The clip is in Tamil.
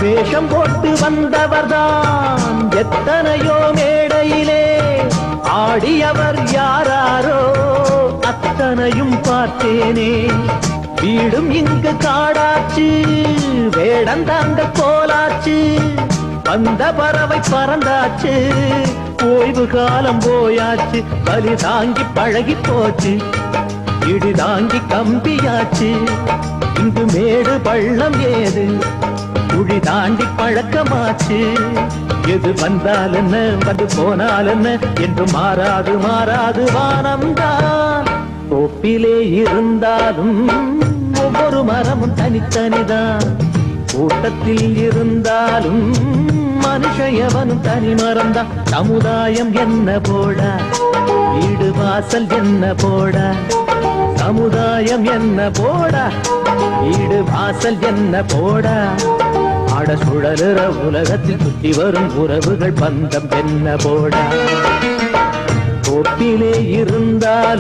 வேஷம் போட்டு வந்தவர்தான் எத்தனையோ மேடையிலே ஆடியவர் யாராரோ அத்தனையும் பார்த்தேனே. வீடும் இங்கு காடாச்சு, வேடந்தாங்க கோலாச்சு, அந்த பறவை பறந்தாச்சு, ஓய்வு காலம் போயாச்சு. பலி தாங்கி பழகி போச்சு, இடி தாங்கி கம்பியாச்சு. இங்கு மேடு பள்ளம் ஏது, குழி தாண்டி பழக்கமாச்சு. எது வந்தால் என்ன வந்து போனால் என்ன என்று மாறாது மாறாது வானம்தான். தோப்பிலே இருந்தாலும் ஒவ்வொரு மரமும் தனித்தனிதான், கூட்டத்தில் இருந்தாலும் மனுஷயவனும் தனி மரம்தான். சமுதாயம் என்ன போடா, வீடு வாசல் என்ன போடா, சமுதாயம் என்ன போடா, வீடு வாசல் என்ன போடா. ஆட சுழலுற உலகத்தில் சுற்றி வரும் உறவுகள் பந்தம் என்ன போடா. தோப்பிலே இருந்தாலும்